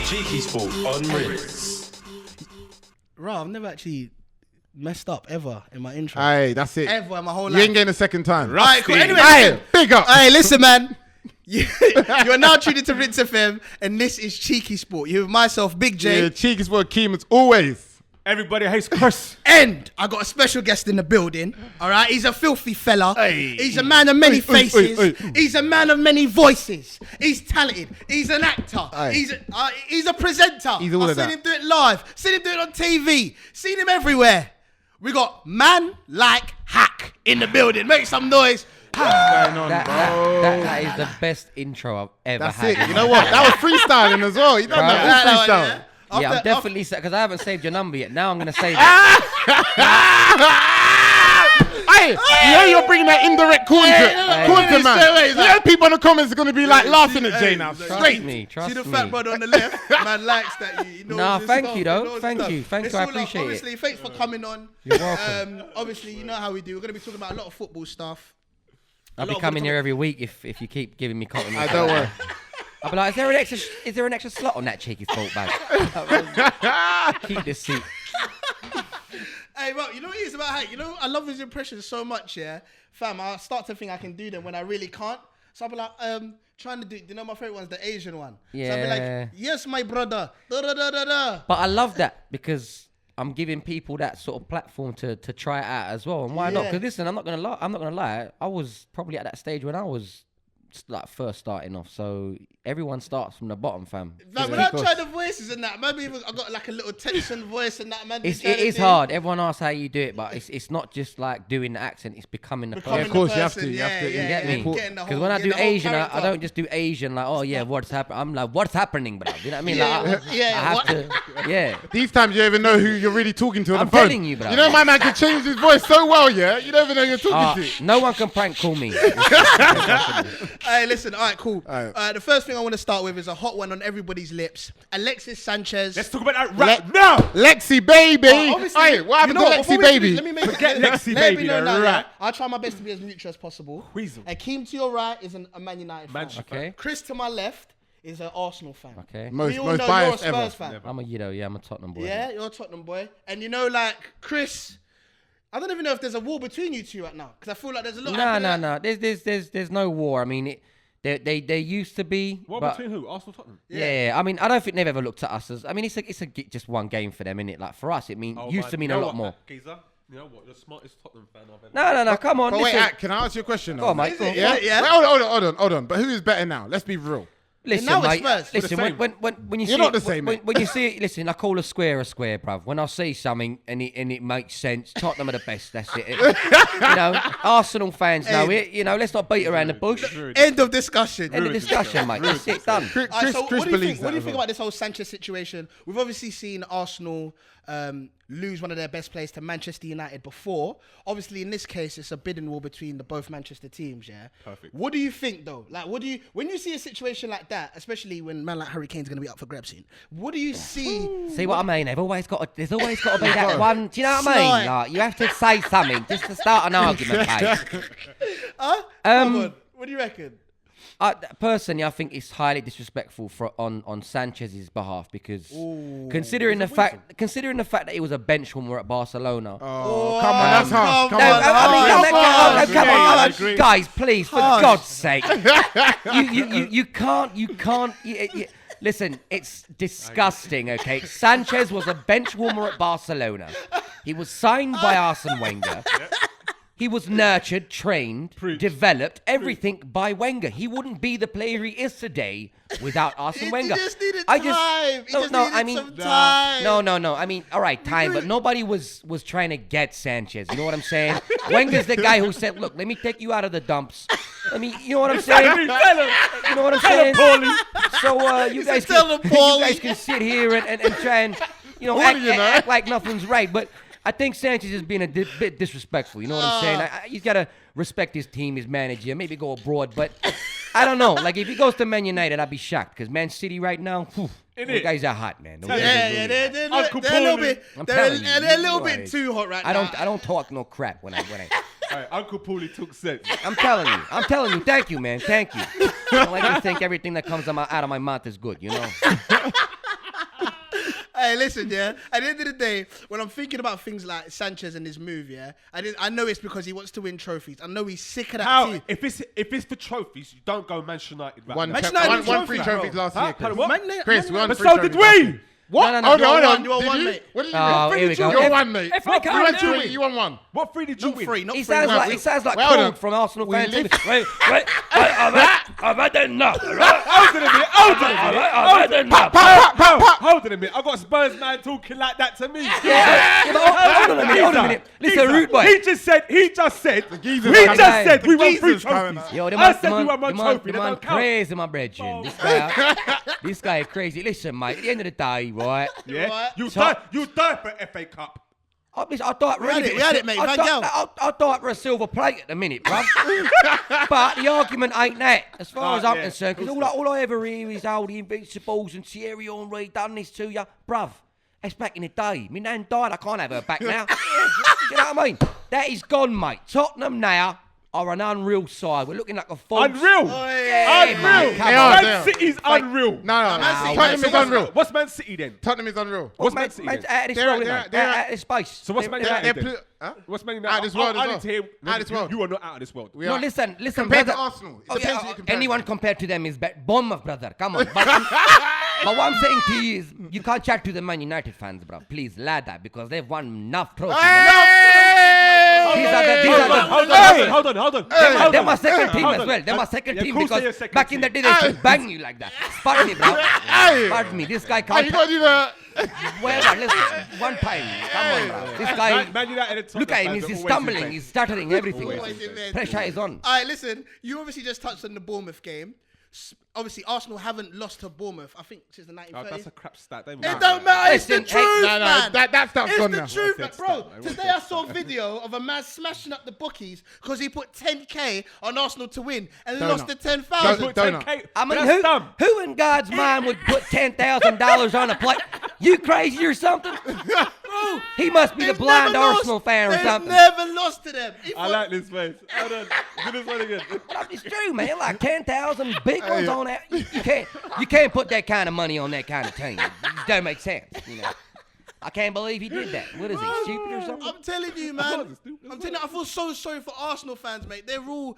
Cheeky Sport on Ritz. I've never actually messed up ever in my intro. Aye, that's it. Ever in my whole You life. ain't getting a second time. Right, cool. Anyway, Aye, big up. Hey, listen, man. You are now tuned into Ritz FM, and this is Cheeky Sport. You with myself, Big J. Yeah, Cheekysport Akeem as always. Everybody hates Chris. And I got a special guest in the building. All right, he's a filthy fella. Hey. He's a man of many faces. Hey. He's a man of many voices. He's talented. He's an actor. Hey. He's a presenter. He's all I've of seen that. him do it live. Seen him do it on TV. Seen him everywhere. We got man like Hack in the building. Make some noise. What's going on, That is the best intro I've ever That's had. it. You know what? That was freestyle as well. You done that all freestyle. Yeah, I'm definitely because I haven't saved your number yet. Now I'm gonna save it. Hey, you know you're bringing that indirect content, man. You know people in the comments are going to be like laughing at Jay now. Trust me. See the fat brother on the left? Man likes that. He knows Nah, his thank stuff. you, He though. knows his Thank stuff. you. Thank It's you. I all up. appreciate it. Obviously, thanks for coming on. You're welcome. Obviously, you know how we do. We're going to be talking about a lot of football stuff. I'll be coming here every week if you keep giving me compliments. Don't worry. I'll be like, is there an extra slot on that Cheeky Sport bag? Keep this seat. Hey, bro, you know what it is about Hank? You know, I love his impressions so much, yeah? Fam, I start to think I can do them when I really can't. So I'll be like, trying to do, you know, my favorite one's the Asian one. So I'll be Yeah. like, yes, my brother. Da, da, da, da, da. But I love that because I'm giving people that sort of platform to try it out as well. And why not? Yeah. Because listen, I'm not gonna lie. I was probably at that stage when I was like first starting off. So everyone starts from the bottom, fam. Like, when I try the voices and that, maybe even I got like a little Texan voice and that, man. It is hard. Everyone asks how you do it, but it's not just like doing the accent. It's becoming the Becoming person. Of course, the you have to. person, You have to. You get me? Getting the Because whole- when I getting do the whole Asian, I character. don't just do Asian like, oh yeah, what's happening? I'm like, what's happening, bro? You know what I mean? Yeah, Like, yeah, I have what? to, yeah. These times you don't even know who you're really talking to on I'm the phone. telling you, bro. You know my man can change his voice so well, yeah? You don't even know who you're talking to. No one can prank call me. Hey, listen, all right, cool. All right. The first thing I want to start with is a hot one on everybody's lips. Alexis Sanchez. Let's talk about that right now. Lexi baby. Obviously, Hey, what happened you know to before Lexi we- baby? Let me make Forget Lexi let baby, me know though, now, right. yeah? I'll try my best to be as neutral as possible. Weasel. Akeem to your right is a Man United fan. Okay. Chris to my left is an Arsenal fan. Okay. Most We all know you're a biased Spurs ever. fan. I'm a Tottenham boy. Yeah, you're a Tottenham boy. And you know, like, Chris, I don't even know if there's a war between you two right now. Because I feel like there's a lot No. There's no war. I mean, they used to be. What but between who? Arsenal, Tottenham. yeah. I mean, I don't think they've ever looked at us as. I mean, it's just one game for them, innit? Like for us, it used to mean a lot more. Geezer, you know what? You're the smartest Tottenham fan I've ever. No. Come on. But wait, Listen. can I ask you a question? Go on, mate. Go on. Yeah? Yeah. Wait, hold on. But who is better now? Let's be real. Listen, now it's mate. Spurs. Listen, We're the when you see You're not it, the same, when, mate. when you see it, listen, I call a square, bruv. When I see something and it makes sense, Tottenham are the best. That's it. You know, Arsenal fans know it. You know, let's not beat around the bush. End of discussion. End of discussion, mate. That's it. Done. All right, so Chris what do you believes think? What do you that think as about this whole Sanchez situation? We've obviously seen Arsenal lose one of their best players to Manchester United before. Obviously, in this case, it's a bidding war between the both Manchester teams. Yeah. Perfect. What do you think, though? Like, when you see a situation like that, especially when man like Harry Kane's going to be up for grabs soon? What do you see? See what I mean? There's always got to be that one. Do you know what I mean? Slight. Like, you have to say something just to start an argument, mate. Huh? Come on. What do you reckon? Personally, I think it's highly disrespectful on Sanchez's behalf because considering the fact that he was a bench warmer at Barcelona. Oh, come on, that's harsh. Come No, on. come on, I agree. guys, please, for God's sake, you can't. Listen, it's disgusting. Okay, Sanchez was a bench warmer at Barcelona. He was signed by Arsene Wenger. He was nurtured, trained, developed, everything by Wenger. He wouldn't be the player he is today without Arsene Wenger. He just needed time. He just needed some time. No. I mean, all right, time, but nobody was trying to get Sanchez. You know what I'm saying? Wenger's the guy who said, "Look, let me take you out of the dumps. You know what I'm saying? You know what I'm saying? So you guys can sit here and try and act like nothing's right, but." I think Sanchez is being a bit disrespectful. You know what I'm saying? He's got to respect his team, his manager, maybe go abroad. But I don't know. Like, if he goes to Man United, I'd be shocked. Because Man City right now, the guys are hot, man. Yeah, they're a little bit too hot right now. I don't talk no crap when I. Right, Uncle Paulie took sense. I'm telling you. Thank you, man. Thank you. I like to think everything that comes out of my mouth is good, you know? Hey, listen, yeah. At the end of the day, when I'm thinking about things like Sanchez and his move, yeah, I know it's because he wants to win trophies. I know he's sick of that How? team. If it's for trophies, you don't go Manchester United. Right? Won Manchester United one trophy, free bro. trophies last year, Chris. What? Chris, we won But three so trophies did last we. year. What? No, no, Hold you on, won hold one, on. you won Did one, you? mate. What did you Oh, win? here we go. You won, mate. If I You can't went do three. it. You won one. What free did you Not win? free, not He free. sounds no. like he sounds like Well, hold Code on. from Arsenal We fans. live- I've had enough. Hold on a minute. Hold on a minute. I've had enough. Hold on a minute. I got a Spurs man talking like that to me. Yeah, but hold on a minute. Hold on a minute. Listen, rude boy. He just said. geezer's We coming just out. said we The won three geezer's coming trophies. out. Yo, I said we won one the trophy. That man don't count. crazy, my brethren. This guy is crazy. Listen, mate. At the end of the day, right? Yeah. Right. You So- die for FA Cup. I thought really we had it, mate. I Van thought, Gaal. I thought for a silver plate at the minute, bruv. But the argument ain't that, as far as I'm yeah, concerned. Because all I ever hear is all the Invincibles and Thierry Henry done this to you, bruv. That's back in the day. My nan died. I can't have her back now. You know what I mean? That is gone, mate. Tottenham now are an unreal side. We're looking like a false. Unreal. Yeah, Unreal. mate, come They on. are, Man City's unreal. No, Man City- Tottenham so is unreal. What's Man City then? Tottenham is unreal. What's Man Man City then? out of this They're- world, they're- mate. they're- Out of this space. So what's Man They're- United They're then? huh? What's Man United? Out of this world as I well. need to hear. Out of this world. You are not out of this world. We No, are. listen, Compared to brother. Arsenal. It Oh, depends yeah, who you compare anyone to. compared to them is Bournemouth, brother. Come on. But what I'm saying to you is, you can't chat to the Man United fans, bro. Please, ladder, because they've won enough trophies. These are the- Hold on. They're my second team Hold as on. well. They're my second Yeah, of team course they're your because second back in the team. day they used to bang you like that. Pardon me, bro. Hey. Pardon me. This guy Hey, can't. you gotta do that. Whatever. Listen, one time. Come on, bro. This guy. Man United and Tottenham Look at him. fans He's are always in stumbling. bed. He's stuttering. Everything. Always in bed. Pressure is on. All right, listen. You obviously just touched on the Bournemouth game. Obviously, Arsenal haven't lost to Bournemouth, I think, since the 1930s. Oh, that's a crap stat. It don't matter. It's the Listen, hey, truth, no, man. that stuff's it's gone the now. truth, What's that bro. stat, man? Today I saw a video of a man smashing up the bookies because he put 10k on Arsenal to win and lost the 10,000. Donut. I mean, That's dumb. who in God's mind would put $10,000 on a plate? You crazy or something? Bro, He must be the they've blind never Arsenal lost. fan or They've something. never lost to them. He I thought- like this face. Hold on. Do this one again. It's true, man. Like 10,000 big ones on that. You can't put that kind of money on that kind of team. It don't make sense, you know. I can't believe he did that. What is he, stupid or something? I'm telling you, man. I'm telling you, I feel so sorry for Arsenal fans, mate. They're all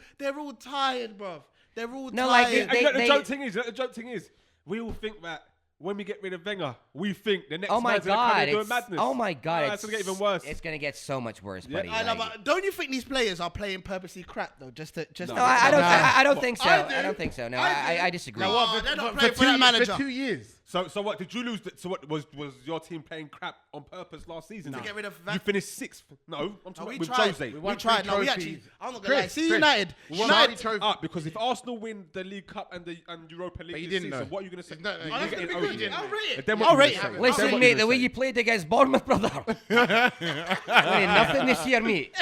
tired, bruv. They're all No, like, tired. And you know They- the joke thing is, we all think that when we get rid of Wenger, we think the next Oh my man's gonna come God! and do a It's, madness. oh my God! It's gonna get even worse. It's gonna get so much worse, buddy. I know, like- but don't you think these players are playing purposely crap though? Just to No, I don't. Nah. I don't think so. I do. I don't think so. No, I do. I disagree. No, what? They're not For playing for that manager. 2 years. So what? Did you lose? So what was your team playing crap on purpose last season? To get rid of You finished sixth. No, I'm No, talking we with tried. Jose. We tried. No, we actually. trophies. I'm not gonna lie. Chris, See Chris, United. we won United. trophy. Because if Arsenal win the League Cup and Europa League you this didn't season, know. what are you gonna say? No, no, Oh, you that's didn't. gonna Oh, be you good. didn't. I'll rate it. Then what I'll you rate gonna it. say? Listen, Then what mate, you the way gonna you played against Bournemouth, brother. Winning nothing this year, mate.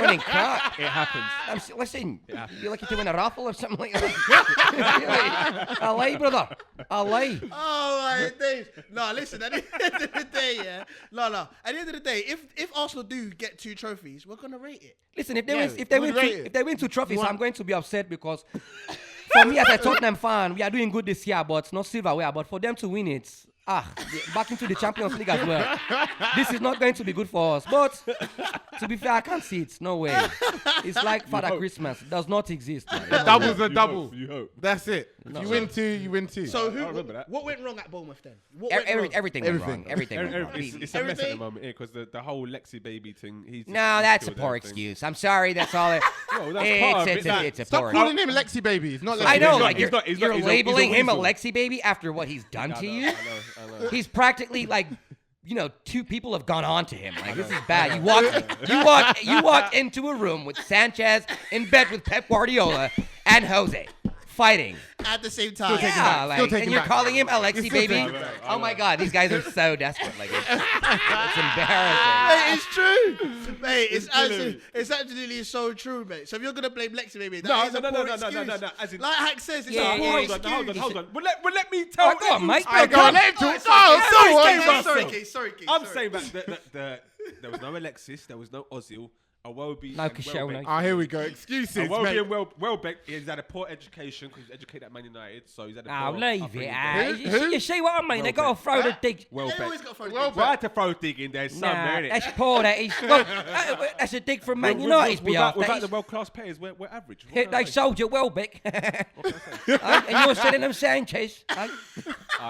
Winning crap. It happens. Listen, you like to win a raffle or something like that? I lie, brother. I lie. Oh my days. No, listen, at the end of the day, yeah. No. At the end of the day, if Arsenal do get 2 trophies, we're gonna rate it. Listen, if they Yeah, win, if they we'd win, rate two, it. if they win 2 trophies, I'm going to be upset because for me as a Tottenham fan, we are doing good this year, but not silverware. But for them to win it, back into the Champions League as well. This is not going to be good for us. But to be fair, I can't see it. No way. It's like Father Christmas. It does not exist. Man. Double's a double. You hope. That's it. If you win 2, you win 2. So I remember that. what went wrong at Bournemouth then? What went wrong? Everything went wrong. Everything went wrong. It's a mess at the moment, because the whole Lexi baby thing. He's No, that's a killed poor everything. excuse. I'm sorry. That's all it. No, that's part of it. It's a Stop poor. calling him Lexi Baby. It's not Lexi I know, Baby. like he's not- you're he's a labeling him a weasel. Lexi baby after what he's done to you. I know. He's practically like, 2 people have gone on to him. Like this is bad. You walked into a room with Sanchez in bed with Pep Guardiola and Jose fighting. At the same time. taking Yeah, back. Still like, taking and you're back. calling him Alexi still baby. taking back. Oh my God, these guys are so desperate. Like it's embarrassing. Mate, it's true. Mate, it's absolutely so true, mate. So if you're going to blame Lexi, baby, that is a poor excuse. No. As in, Like Haks says, it's Yeah, a yeah, poor yeah. excuse. hold on. Well, let me tell Oh, go on, you. mate. I go, let him talk. Sorry, Oh, Keith, sorry. sorry, Keith, sorry, Keith. I'm sorry. saying that there was no Alexis, there was no Ozil, Iwobi No, and Kashel, Welbeck. no. Oh, here we go. Excuses, Iwobi mate. and Welbeck, he's had a poor education because he's educated at Man United, so he's had a Oh, poor leave upbringing it. there. You see what I mean? They got to throw the dig. They Welbeck. always got to throw Well, the Well, I had to throw a dig in there somewhere, innit? That's poor. That is. Look, that's a dig from Man United's behalf. Without that the is. world-class players, we're average. What They can I say? sold you Welbeck. And you're selling them Sanchez. I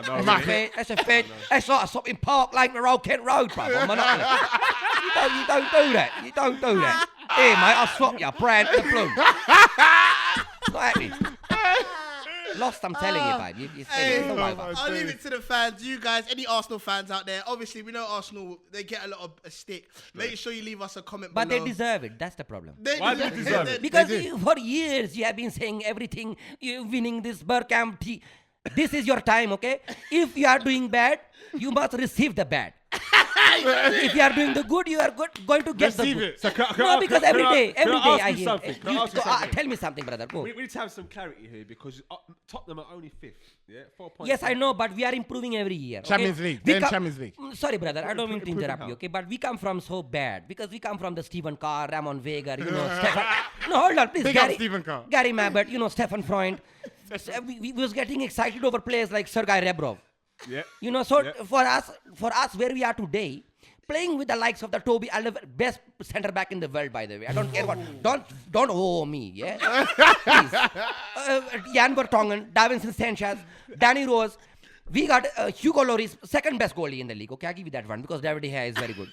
know, Matt, innit? That's a fair. That's like stopping Park Lane to Old Kent Road, brother. You don't do that. You don't do that. Here, mate, I'll swap you. Brand the blue. It's not happening. Lost, I'm telling you, babe. You're Hey, all over. I'll leave it to the fans. You guys, any Arsenal fans out there, obviously we know Arsenal, they get a lot of a stick. Make sure you leave us a comment But below. they deserve it. That's the problem. Why do they deserve it? Because for years you have been saying everything, you winning this Bergkamp. This is your time, okay? If you are doing bad, you must receive the bad. If you are doing the good, you are going to get Receive the good. it. So No, because every day can I ask you hear. something? Can I ask you something? Tell me something, brother. Go. We need to have some clarity here because Tottenham are only 5th. Yeah, 4 points. Yes, I know, but we are improving every year. Okay? Champions League. We Then come- Champions League. Sorry, brother, I don't mean to Improving interrupt how? you, okay? But we come from so bad because we come from the Stephen Carr, Ramon Vega, Stefan. No, hold on, please, Big up Gary. Stephen Carr. Gary Mabbott, Stefan Freund. We was getting excited over players like Sergei Rebrov. Yeah. So for us, where we are today, playing with the likes of the Toby Alderweireld, best centre back in the world, by the way. I don't care what. Don't owe me, yeah. Please. Jan Vertonghen, Davinson Sanchez, Danny Rose. We got Hugo Lloris, second best goalie in the league. Okay, I'll give you that one because David De Gea is very good.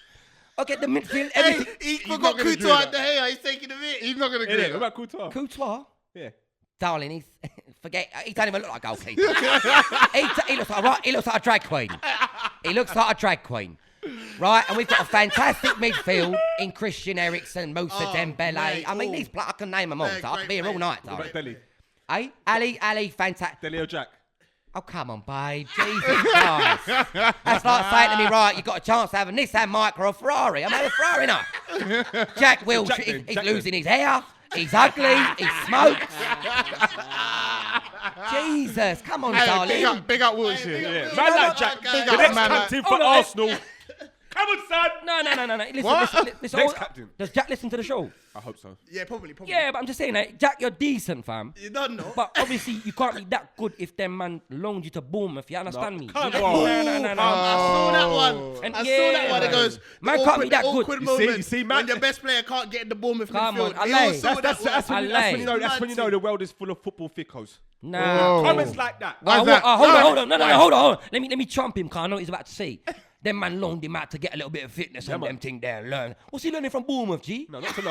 Okay, the midfield, Hey, everything. he not forgot gonna do Couture that. and De Gea. He's taking the bit. He's not going to Yeah, agree. what about Couture? Courtois, Yeah. darling, he don't even look like a goalkeeper. he looks like a drag queen. He looks like a drag queen. Right, and we've got a fantastic midfield in Christian Eriksen, Moussa Dembele. mate, I mean, oh. these I can name them all. Yeah, So I could great be here all players. night. What about Darling. Dele? Ali, fantastic. Dele or Jack? Oh, come on, babe. Jesus Christ. That's like saying to me, right, you got a chance to have a Nissan Micra or a Ferrari. I'm having a Ferrari now. Jack Wilshere, Jack then, he's Jack losing his hair. He's ugly. He smokes. Jesus, come on, Hey, darling. big up Wilshere. big up Yeah. Wilshere. Man No, like no, Jack. no, The no, next man like- captain for Hold on, Arsenal. Come on, son. No. Listen. Next captain. Does Jack listen to the show? I hope so. Yeah, probably. Yeah, but I'm just saying that, Jack, you're decent, fam. You don't know. But obviously, you can't be that good if them man loaned you to Bournemouth. You understand me? come No, on. no. I saw that one. And I saw yeah, that one. It goes, man the can't be that good. awkward You see- moment you see, man- when your best player can't get in the Bournemouth Come midfield. on, We all Alain. saw That's that when one. you know. That's when you know the world is full of football thickos. Nah. Whoa. Comments like that. Why's that? Hold on. No, Why? hold on. Let me trump him, cause I know what he's about to say. Them man loaned him out to get a little bit of fitness and man. them thing there. Learn. What's he learning from Bournemouth, G? No, not to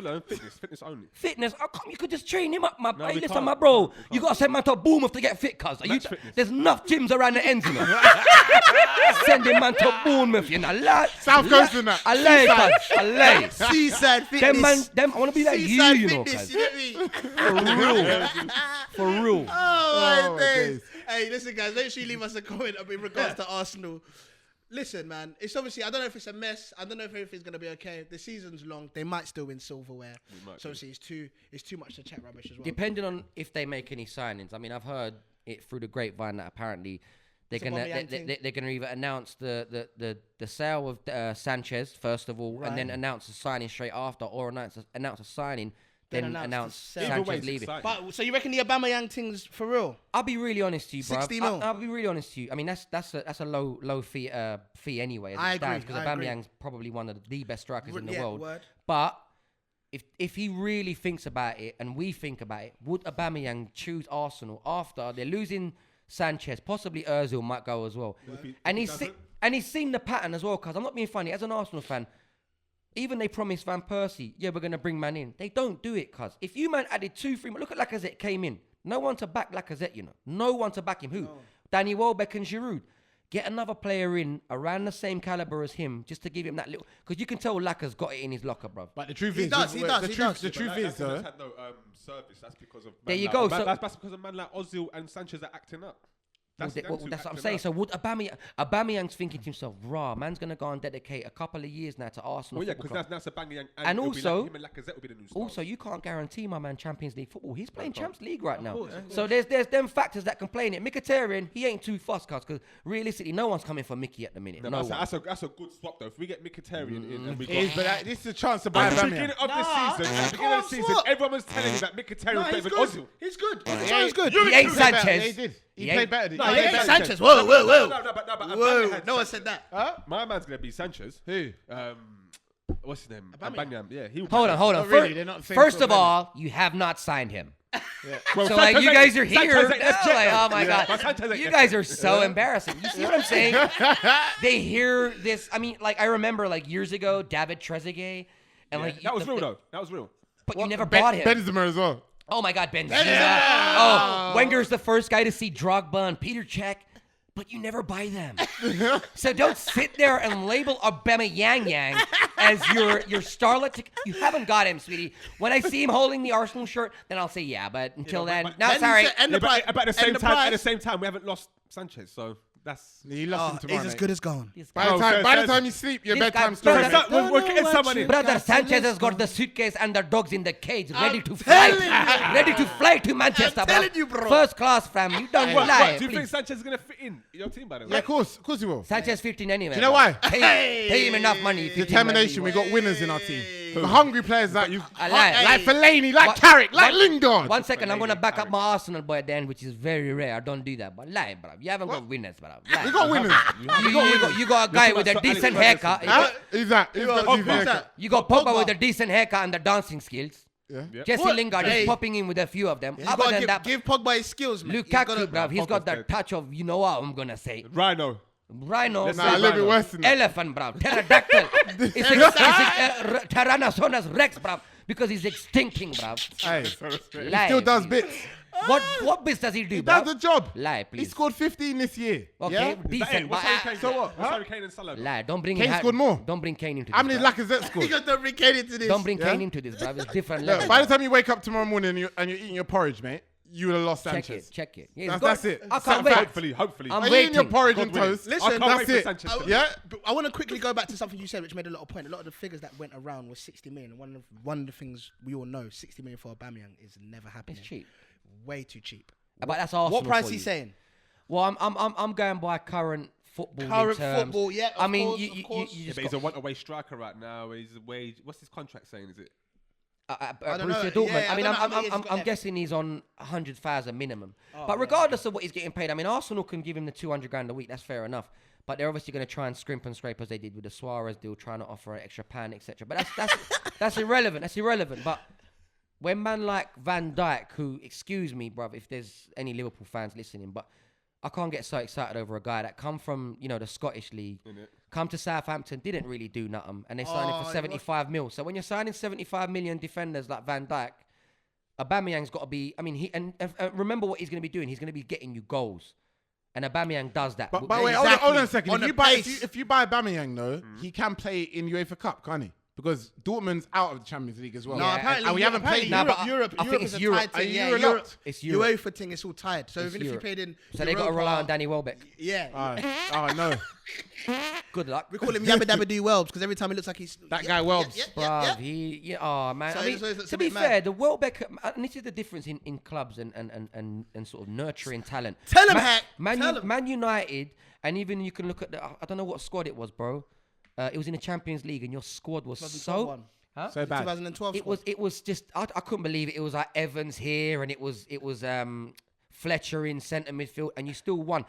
learn. Fitness only. Fitness. Oh, come, you could just train him up, my. No, Hey, we listen, can't. my bro. We can't. You gotta send man to Bournemouth to get fit, cuz. Match fitness. There's enough gyms around the ends, you know. Send him man to Bournemouth, you know. South Coast and that. Alay. Seaside fitness. Them. I wanna be like you, Seaside you know, fitness. cuz. You get me? For real. Oh, my days. days. Hey, listen, guys, make sure you leave us a comment in regards to Arsenal. Listen, man, it's obviously, I don't know if it's a mess. I don't know if everything's going to be okay. The season's long. They might still win silverware. So obviously, it's too much to chat rubbish as well. Depending on if they make any signings. I mean, I've heard it through the grapevine that apparently they're It's a gonna Aubameyang thing. they're gonna either announce the sale of Sanchez first of all, and then Right. announce a signing straight after, or announce a signing, then announce announce the sale. Either way, Sanchez it's leaving. exciting. But so you reckon the Aubamayang thing's for real? I'll be really honest to you, bro. 60 mil. I'll be really honest to you. I mean, that's a low fee anyway as I it stands, agree, because I agree. Aubameyang's probably one of the best strikers in the Yeah, world. word. But if he really thinks about it and we think about it, would Aubameyang choose Arsenal after they're losing Sanchez? Possibly Ozil might go as well. And he's seen the pattern as well, because I'm not being funny. As an Arsenal fan, even they promised Van Persie, yeah, we're going to bring man in. They don't do it, cuz. If you man added 2-3, look at Lacazette came in. No one to back Lacazette, you know. No one to back him. Who? Danny Welbeck and Giroud. Get another player in around the same caliber as him, just to give him that little. Because you can tell Lacaz's got it in his locker, bro. But the truth He is, does, he does. The truth is, though. had no service. That's because of. There you go, so- That's because of man like Ozil and Sanchez are acting up. That's That's what I'm saying. up. So would Aubameyang's thinking to himself, "Rah, man's gonna go and dedicate a couple of years now to Arsenal." Well, yeah, Football because Club. that's Aubameyang, And it'll be also- like him and Lacazette will be the new stars. Also, you can't guarantee my man Champions League football. He's playing can't. Champions League right now. course. So there's them factors that can play in it. Mkhitaryan, he ain't too fussed, because realistically, no one's coming for Mickey at the minute. No, No one. that's a good swap though. If we get Mkhitaryan in and we It is, got. but this is a chance to buy At the Aubameyang. beginning of the Nah, season, it's swap. everyone was telling you that Mkhitaryan was better he's than good. Ozil. He's good. Yeah, He's good. He ain't played better. Sanchez. He did. He He played ain't- better. No, He he played ain't better. Sanchez. Whoa. But Whoa. No one said that. Huh? My man's gonna be Sanchez. Who? What's his name? Aubameyang. Aubameyang. Yeah, he. Hold on. Oh, really? They're not the same First sort of of all, you have not signed him. Well, So like you guys are here, Sanchez ain't now, Jet, like, though. oh my But god, Sanchez ain't you Jet. guys are so embarrassing. You see what I'm saying? They hear this. I mean, like I remember like years ago, David Trezeguet, and like That was real though. That was real. But you never bought him. Benzema as well. Oh my God, Benzema. Oh, Wenger's the first guy to see Drogba and Peter Cech, but you never buy them. So don't sit there and label Aubameyang as your starlet. You haven't got him, sweetie. When I see him holding the Arsenal shirt, then I'll say yeah. But until then, no, then sorry. you say- and the price- But at the and same the time, price- we haven't lost Sanchez, so that's. You lost him tomorrow. He's as mate. good as gone. This By guy- the time you sleep, your This bedtime guy- story. Brother, mate. We're getting someone in. Brother Sanchez has got the suitcase and the dogs in the cage, ready to fly. telling you. Ready to fly to Manchester, I'm bro. telling you, bro. First class, fam. You don't What, lie. do you think please. Sanchez is gonna fit in your team by the way? Yeah, of course he will. Sanchez 15 anyway. Do you know bro. why? Pay him enough money. 15 Determination. We got winners in our team. The hungry players that you I lie. like Fellaini, like One- Carrick, like one- Lingard. 1 second, I'm gonna back up my Arsenal boy then, which is very rare. I don't do that, but lie, bro. You haven't got winners, bro. Lie. We got winners. You got a guy with a about decent Alex haircut. Huh? Who's that? Who's got Who's his haircut? that? You got Pogba with a decent haircut and the dancing skills. Yeah. Jesse What? Lingard Hey. is popping in with a few of them. You Other gotta than that, give Pogba his skills, man. Lukaku, bruv, he's got Pogba's that dead. touch of, you know what I'm gonna say. Rhino. Rhino, Let's Nah, a little bit worse than that. elephant, bruv, pterodactyl. It's Tyrannosaurus Rex, bruv, because he's extincting, bruv. Hey, he Lie, still does please. bits. What bits does he do, He bruv? does the job. Lie, He please. scored 15 this year. Okay, Yeah? decent, but What's Harry Kane? So what? What's Huh? Harry Kane and Salah? lie. Don't bring Kane scored more. Don't bring Kane into this. How many bruv. Lacazette You scored? got to bring Kane into this. Don't bring Yeah? Kane into this, bruv. It's different Look, level. by the time you wake up tomorrow morning and you're eating your porridge, mate, you would have lost Check Sanchez. it, check it. Yeah, it's That's good. it. I Sam can't wait. Hopefully. I'm Are you eating your waiting. porridge God and willing. toast? Listen, I can't that's wait for it. Sanchez to Yeah? But I want to quickly go back to something you said, which made a lot of point. A lot of the figures that went around was 60 million. And one of the things we all know, 60 million for Aubameyang is never happening. It's cheap. Way too cheap. But that's Arsenal. What price for he you. saying? Well, I'm going by current football. Current terms. football, yeah, I of mean, course, you of course. just Yeah, but got, he's a one-away striker right now. He's away. What's his contract saying? Is it? don't Borussia know. Dortmund. Yeah, I mean, I don't know how many years he's I'm got left. guessing he's on 100,000 minimum. Oh, but yeah, regardless of what he's getting paid, I mean, Arsenal can give him the 200 grand a week. That's fair enough. But they're obviously going to try and scrimp and scrape as they did with the Suarez deal, trying to offer an extra pound, etc. But that's irrelevant. That's irrelevant. But when man like Van Dijk, who, excuse me, bruv, if there's any Liverpool fans listening, but I can't get so excited over a guy that come from, the Scottish league, come to Southampton, didn't really do nothing, and they signed him for 75 mil. So when you're signing 75 million defenders like Van Dijk, Aubameyang's got to be. I mean, remember what he's going to be doing. He's going to be getting you goals, and Aubameyang does that. But wait, Exactly. hold on a second. On If the you, buy, pace. if you buy Aubameyang, though, he can play in UEFA Cup, can't he? Because Dortmund's out of the Champions League as well. No, Yeah, apparently, and we haven't played Europe, yet. Nah, but Europe, I think Europe it's is a Europe. tied Are thing. you Yeah, Europe? Europe. It's Europe. UEFA thing is all tied. So It's even Europe. if you played in So they got to Europa, rely on Danny Welbeck. Yeah. Oh, no. Good luck. We call him Yabba Dabba Doo Welbs because every time he looks like he's That guy Welbs. Bruv, oh man. So I mean, it's to a be bit mad. fair, the Welbeck, and this is the difference in clubs and sort of nurturing talent. Tell him, Hack. Tell him. Man United, and even you can look at I don't know what squad it was, bro. It was in the Champions League, and your squad was 2012 so. one. Huh? So bad. 2012. It was just I couldn't believe it. It was like Evans here, and it was Fletcher in centre midfield, and you still won.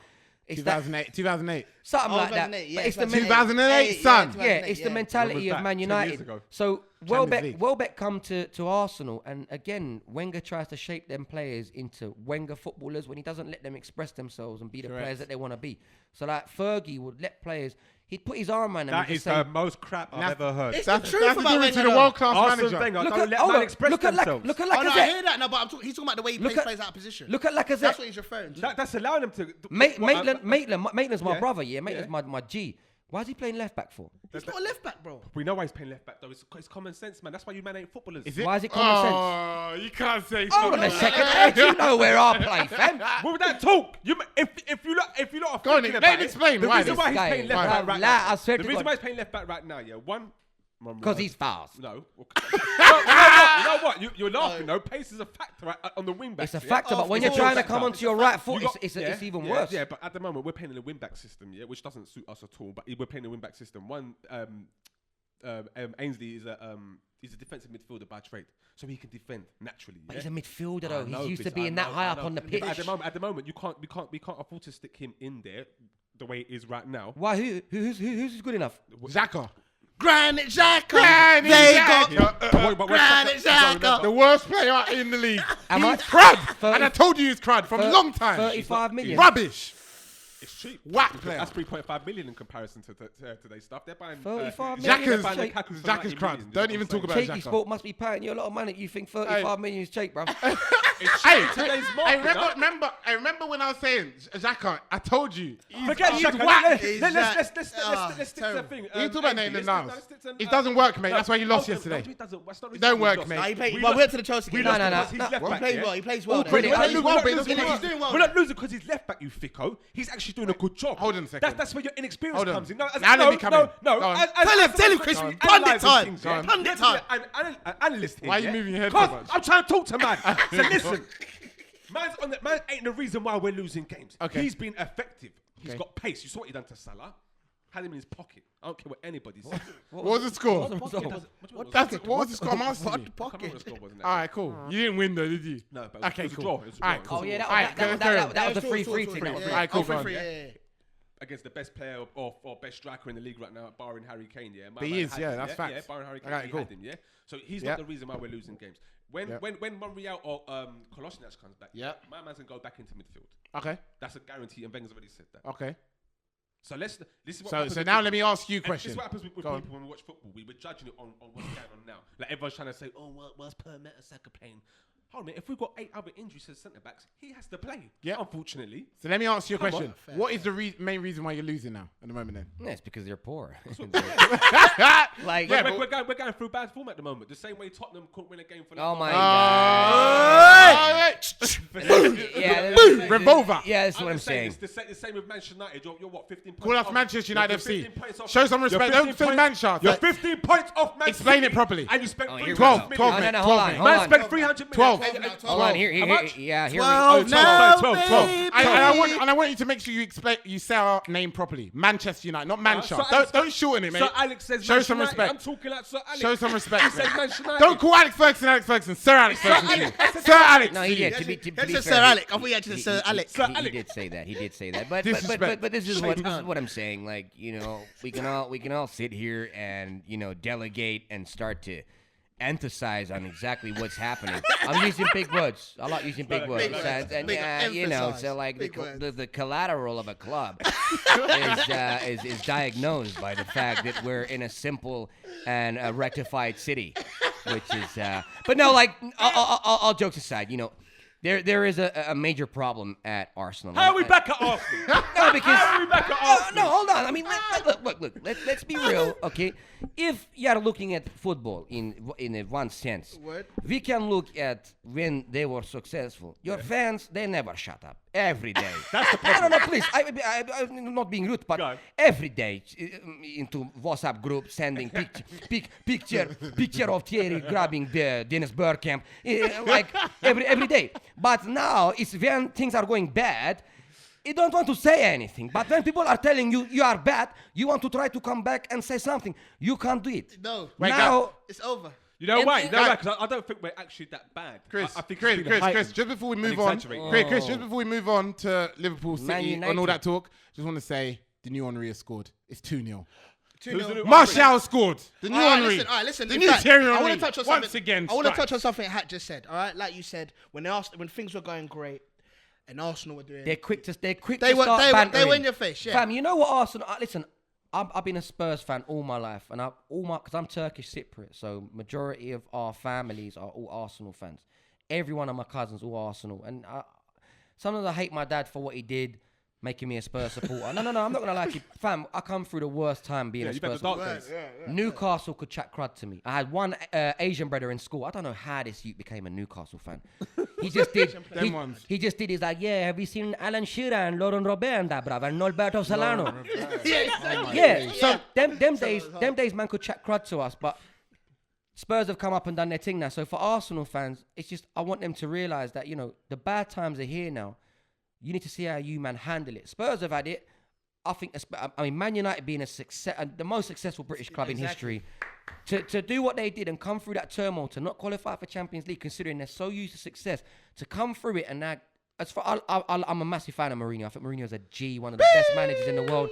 It's that 2008. something Oh, like that. 2008, But yeah, it's the 2008, son. yeah, it's the mentality of Man 10 years United. ago. So League. Welbeck come to Arsenal, and again, Wenger tries to shape them players into Wenger footballers when he doesn't let them express themselves and be the players that they want to be. So like Fergie would let players, he'd put his arm around them. That and is just say, the most crap I've ever heard. It's That's the truth that's about the Wenger. to the though. world-class Arsene manager. Wenger, look don't at let hold man on, express look at themselves. look at Oh, no, I Lacazette. hear that. No, but he's talking about the way he plays players out of position. Look at Lacazette. That's what he's referring to. That's allowing them to. Maitland's my Yeah. brother, yeah. Maitland's my G. Why is he playing left back for? He's not a left back, bro. We know why he's playing left back though. It's common sense, man. That's why you man ain't footballers. Is it? Why is it common sense? Oh, you can't say. Hold on a second. How do you know where I play, fam? What would that talk? If you lot are Go on, thinking let him about it, explain the why reason this why he's guy- playing left Right. back right La- now. I swear The to reason God. why he's playing left back right now, yeah. Because he's fast. No. You know what? You're laughing. No, pace is a factor on the wing back. It's a factor, but when you're trying to come onto your right foot, it's even worse. Yeah, but at the moment we're playing in a wing back system, yeah, which doesn't suit us at all. But we're playing a wing back system. Ainsley is he's a defensive midfielder by trade, so he can defend naturally. But yeah? he's a midfielder I though. know, He's used to Biz, being I that know, high I up know. on the But pitch. at the moment, we can't afford to stick him in there the way it is right now. Why? Who's good enough? Xhaka. Granit Xhaka. Granit They Xhaka. got Granit Xhaka. The worst player in the league. Am He's I? crud. And I told you he's crud from a long time. 35 million. Rubbish. It's cheap. Whack player. That's 3.5 million in comparison to today's stuff. They're buying 35 they're million. buying Xhaka's- Lukaku for Xhaka's 90 crud. million, Don't you know even what I'm talk about saying? Xhaka. Cheeky Sport must be paying you a lot of money. You think 35 million is cheap, bro? It's Hey, cheap in today's I market. remember when I was saying Xhaka. I told you. Forget he's Xhaka. whack. Let's stick to the terrible. thing. You talk about Ainsley, Nathan let's Niles. stick to- It doesn't work, mate. No, That's why you lost no, yesterday. no, it doesn't. That's not the It don't reason why we work, lost. mate. Nah, he played. We Well, we lost- went to the Chelsea we game. lost No, no, because he's no. left He back, plays yeah? well. He plays well. All though. credit. We're not He's losing- well, but he we're doesn't not work. losing- He's doing well. We're not losing because he's left back, you thicko. He's actually doing a good job. Hold on a second. That's where your inexperience Hold on. comes in. No, Now let me come in. No, Go on. Tell him, Chris. Analysing Pundit time. things, Go on. yeah? Pundit You have to be time. an analyst here, Why are you yeah? moving your head so 'Cause much? I'm trying to talk to man. So listen. Man ain't the reason why we're losing games. Okay. He's been effective. He's Okay. got pace. You saw what he done to Salah. Had him in his pocket. I don't care what anybody says. What was the score? What was the result? What What was the score? I'm asking you. I can't remember what the score was in that. All right, cool. You didn't win though, did you? No, but Okay, it was a cool. draw. It was a All right, draw. cool. Oh yeah, All right, that was a Yeah, 3-3 sure, thing. sure, That was yeah. Alright, cool, Oh, 3-3, go on. yeah. Against the best player or best striker in the league right now, barring Harry Kane, yeah. My But he man is, had yeah, him, that's yeah, facts. Yeah, barring Harry Kane, Alright, he cool. had him, yeah. So he's Yeah. not the reason why we're losing games. When Yeah. Monreal or Kolasinac comes back, Yeah. my man's gonna go back into midfield. Okay. That's a guarantee, and Wenger's already said that. Okay. So this is what So happens with now football. let me ask you a And question. This is what happens with Go on. people when we watch football. We're judging it on what's going on now. Like everyone's trying to say, oh, well, what's Per Mertesacker playing? Hold on a minute. If we've got 8 other injuries to the centre backs, he has to play. Yeah. Unfortunately. So let me ask you a Come question. on. What is the main reason why you're losing now at the moment then? Yeah, it's because they're poor. Like, Yeah, we're, but- we're going through bad form at the moment. The same way Tottenham couldn't win a game for Oh my Oh, Yeah, Revolver. yeah, that's what I'm just saying. saying. It's the same with Manchester United. You're what, 15 points Call us off? Manchester United You're FC. 15 points off- Show some you're respect. 15 Don't say points- Manchester. You're 15 points off Man Explain City, it properly. And you spent Oh, 300 here we go. 12, 12, No, mate. no, 12, hold on, mate. hold Man on. spent 300 million. 12. Hold on, here, How much? here we 12 go. now, 12. baby. And I want you to make sure you say our name properly. Manchester United, not Manchester. Don't shorten it, mate. Sir Alex says Show Manchester some United. respect. I'm talking like Sir Alex. Show some respect. He said mate. Manchester United. Don't call Alex Ferguson. Sir Alex Ferguson. to you. Sir Alex. No, to he you. did. To be That's fair, a Sir Alec. I thought you actually said Sir Alex. He did say that. He did say that. But Disrespect. but this is what I'm saying. Like, you know, we can all sit here and, you know, delegate and start to emphasize on exactly what's happening. I'm using big words. I like using big words. And you know, emphasize. so like Big words. the collateral of a club is diagnosed by the fact that we're in a simple and a rectified city, which is. But no, like all jokes aside, you know. There is a major problem at Arsenal. How are we back at Arsenal? No, because How are we back at Arsenal? no, hold on. I mean, look. Let's be real, okay? If you are looking at football in a one sense, Word. we can look at when they were successful. Your fans, they never shut up. Every day. That's the problem. I don't know, please. I'm not being rude, but Go on. every day into WhatsApp group sending picture of Thierry grabbing the Dennis Bergkamp, like every day. But now it's when things are going bad. You don't want to say anything, but when people are telling you you are bad, you want to try to come back and say something. You can't do it. No. Now, It's over. You know And- why? and- You know why? Because I don't think we're actually that bad. Chris, I think it's been Chris, just before we move on, exaggerate. Chris, just before we move on to Liverpool Man City United. and all that talk, just want to say the new Henry has scored. It's 2-0. Who's the new- Martial scored. The new All right, Henry. listen. The in new fact, Thierry I Henry. want to touch on Once something. again, I want to strikes. touch on something Hat just said. All right, like you said, when things were going great, and Arsenal were doing. they're quick to They start were bantering. in your face. Yeah. Fam, you know what Arsenal? Listen, I've been a Spurs fan all my life, and because I'm Turkish Cypriot, so majority of our families are all Arsenal fans. Every one of my cousins all Arsenal, and sometimes I hate my dad for what he did making me a Spurs supporter. No, I'm not going to lie to you. Fam, I come through the worst time being a You've had Spurs the dark supporter. days. Newcastle could chat crud to me. I had one Asian brother in school. I don't know how this youth became a Newcastle fan. He just did. He just did. He's like, yeah, have you seen Alan Shearer and Lauren Robert and that, bruv, and Norberto Solano? Yeah. So them days, man could chat crud to us, but Spurs have come up and done their thing now. So for Arsenal fans, it's just I want them to realise that the bad times are here now. You need to see how you man handle it. Spurs have had it. I think, Man United being the most successful British club in history, to do what they did and come through that turmoil, to not qualify for Champions League, considering they're so used to success, to come through it and now, I'm a massive fan of Mourinho. I think Mourinho's a G, one of the best managers in the world.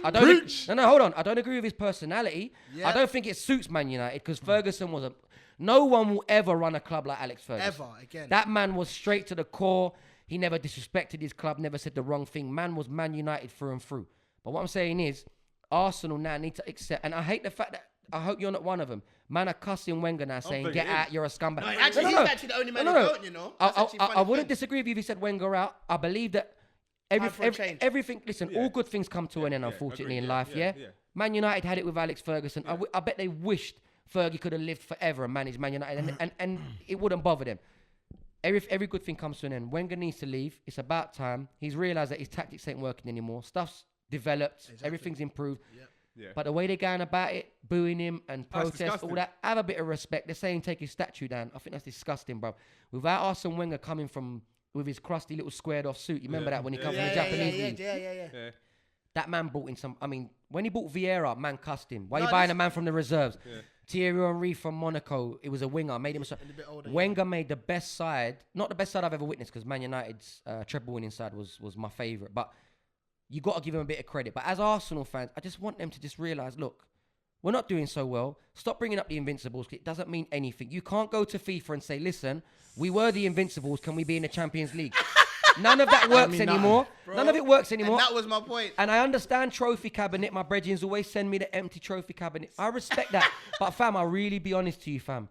Hold on. I don't agree with his personality. Yeah. I don't think it suits Man United because Ferguson was no one will ever run a club like Alex Ferguson. Ever again. That man was straight to the core. He never disrespected his club, never said the wrong thing. Man was Man United through and through. But what I'm saying is, Arsenal now need to accept, and I hate the fact that, I hope you're not one of them. Man are cussing Wenger now saying, get out, you're a scumbag. No, actually, he's actually the only man who don't, you know. I wouldn't disagree with you if he said Wenger out. I believe that everything, listen, all good things come to an end, unfortunately, in life, yeah? Man United had it with Alex Ferguson. I bet they wished Fergie could have lived forever and managed Man United, and it wouldn't bother them. Every good thing comes to an end. Wenger needs to leave. It's about time. He's realised that his tactics ain't working anymore. Stuff's developed. Exactly. Everything's improved. Yeah. But the way they're going about it, booing him and protest, all that, have a bit of respect. They're saying take his statue down. I think that's disgusting, bro. Without Arsene Wenger coming with his crusty little squared off suit. You remember that when he come from the Japanese league? Yeah. That man brought in when he bought Vieira, man cussed him. Why are you buying a man from the reserves? Yeah. Thierry Henry from Monaco, it was a winger, made him Wenger made the best side, not the best side I've ever witnessed, because Man United's treble winning side was my favourite, but you got to give him a bit of credit. But as Arsenal fans, I just want them to just realise, look, we're not doing so well. Stop bringing up the Invincibles. It doesn't mean anything. You can't go to FIFA and say, listen, we were the Invincibles, can we be in the Champions League? None of that works anymore. None of it works anymore. And that was my point. And I understand trophy cabinet. My brethrens always send me the empty trophy cabinet. I respect that. But fam, I'll really be honest to you, fam.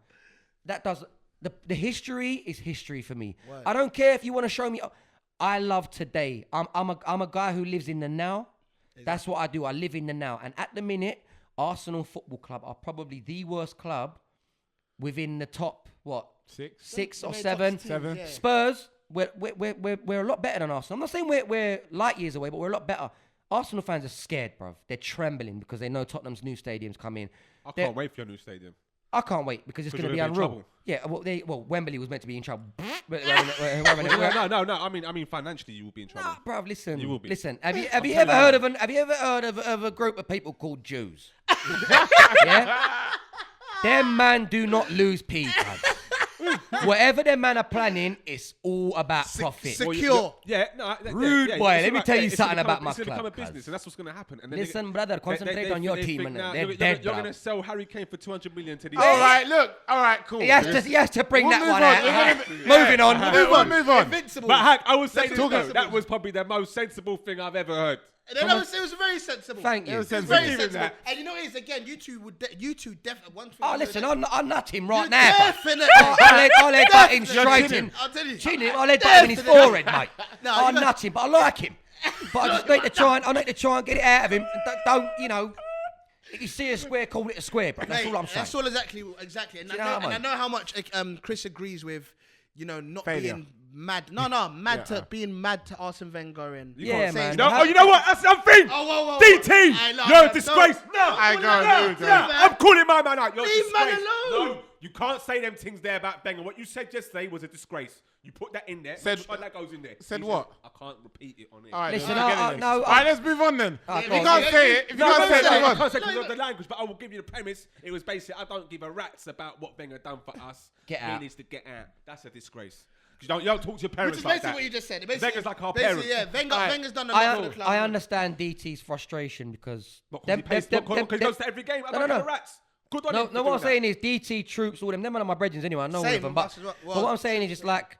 That does the history is history for me. Word. I don't care if you want to show me. I love today. I'm a guy who lives in the now. Exactly. That's what I do. I live in the now. And at the minute, Arsenal Football Club are probably the worst club within the top six or seven. Seven. Yeah. Spurs. We're a lot better than Arsenal. I'm not saying we're light years away, but we're a lot better. Arsenal fans are scared, bruv. They're trembling because they know Tottenham's new stadium's come in. I can't wait for your new stadium. I can't wait because it's going to be unreal. Yeah, Wembley was meant to be in trouble. No. I mean, financially, you will be in trouble. Nah, bruv, listen. You will be. Listen, have you ever heard of a group of people called Jews? Yeah. Them man do not lose P. Whatever them man are planning, it's all about profit. Secure. Rude boy. Let me tell you something about my club. It's going to become a business, and that's what's going to happen. And listen, brother, concentrate on your team. They're dead, you're going to sell Harry Kane for 200 million to these. All right, cool. He has to bring that one out. Moving on. Move on. Invincible. But Hak, I will say this, that was probably the most sensible thing I've ever heard. It was very sensible. Thank you. It was very sensible. And you know what it is, again, you two definitely. One thing. Oh, listen, I'm not him right now. Definitely. I'll let that in straight in. I'll tell you. Chin him. I'll let that in his forehead, mate. No, I'm not him, but I like him. But I just need to try and get it out of him. Don't, if you see a square, call it a square, bro. That's all I'm saying. That's all exactly. And I know how much Chris agrees with, not being mad. Being mad to Arsene Wenger and man. You know what? That's something. Whoa. DT, you're a disgrace. No, I'm calling my man out. You're a Leave disgrace. man alone. No, you can't say them things there about Wenger. What you said yesterday was a disgrace. You put that in there. That goes in there. Said what? I can't repeat it on it. All right, listen, all right, let's move on then. If you can't say it, move on. I can't say because of the language, but I will give you the premise. It was basically, I don't give a rat's about what Wenger done for us. Get out. He needs to get out. That's a disgrace. You don't talk to your parents like that. Which is basically what you just said. Wenger's like our parents. Yeah, Wenger's done a lot for the club. I understand DT's frustration because... Because he goes to every game. I don't give a rat's. Good on him. No, what I'm saying is DT, Troops, all them are my brethren anyway. I know all of them. But what I'm saying is just like...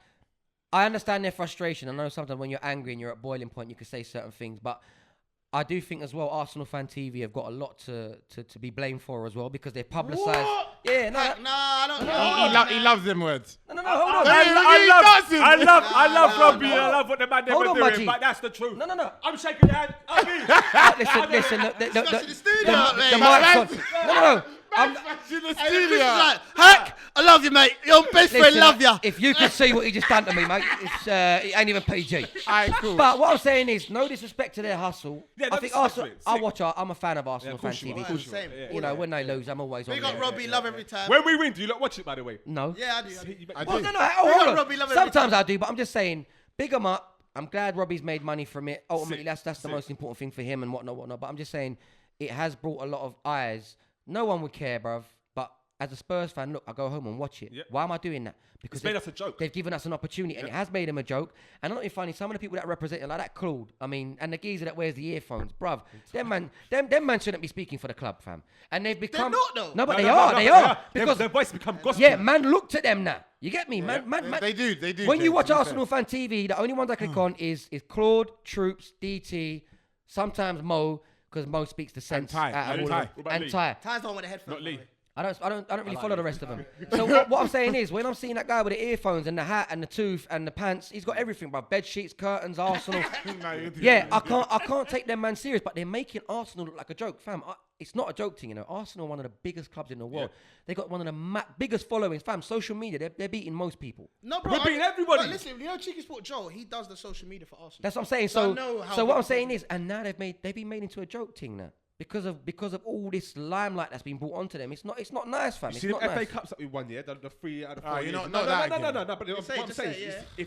I understand their frustration. I know sometimes when you're angry and you're at boiling point, you can say certain things. But I do think as well, Arsenal Fan TV have got a lot to be blamed for as well because they publicised. What? Yeah, no, Heck, nah, I don't know. He loves them words. hold on. I love Robbie. I love what the man Hold never on, doing, Budgie. but that's the truth. No. I'm shaking your hand. Listen. Especially the studio, mate. The mic's on. No. In the Hey, the studio. Chris is like, Hack, I love you, mate. Your best friend love ya. If you could see what he just done to me, mate, it ain't even PG. Alright, cool. But what I'm saying is, no disrespect to their hustle. Yeah, I no think disrespect Arsenal. to it. I'm a fan of Arsenal Fan course you TV. are, course you are. Same. Yeah, You know, when they lose, I'm always We on got there. Robbie Love every time. When we win, do you not watch it, by the way? No. Yeah, I do. I Well, do. no, We got hold on. Robbie Love every Sometimes I do, but I'm just saying, big him up. I'm glad Robbie's made money from it. Ultimately, that's the most important thing for him and whatnot. But I'm just saying, it has brought a lot of eyes. No one would care, bruv. But as a Spurs fan, look, I go home and watch it. Yep. Why am I doing that? Because It's made us a joke. They've given us an opportunity, and it has made him a joke. And not only funny, some of the people that represent it, like that Claude, I mean, and the geezer that wears the earphones, bruv, them man shouldn't be speaking for the club, fam. And they've become... not, though. No, but No, they no, are. no, They no, are. Their Because voice become gospel. yeah, man looked at them now. You get me? Man. They do. When Jay, you watch to be Arsenal Fan TV, the only ones I click on is Claude, Troops, DT, sometimes Mo, because Mo speaks the sense Ty. out of all Ty. of them. What about And Lee? Ty. Ty's the one with the headphones. Not Lee. I don't really follow the rest of them. So what I'm saying is, when I'm seeing that guy with the earphones and the hat and the tooth and the pants, he's got everything, bro. Bed sheets, curtains, Arsenal. Yeah, I can't take them man serious, but they're making Arsenal look like a joke, fam. It's not a joke thing, you know. Arsenal are one of the biggest clubs in the world. They got one of the biggest followings, fam. Social media, they're beating most people. No, bro. We're beating everybody. But listen, you know CheekySport Joel, he does the social media for Arsenal. That's what I'm saying. So I So, know how so what big I'm the saying problem is, and now they've been made into a joke thing now because of all this limelight that's been brought onto them. It's not nice, fam. You It's see the not FA nice. Cups that we won, yeah, the 3 out of 4 Oh, years. you know, No. that But Just what say I'm it, saying just is, say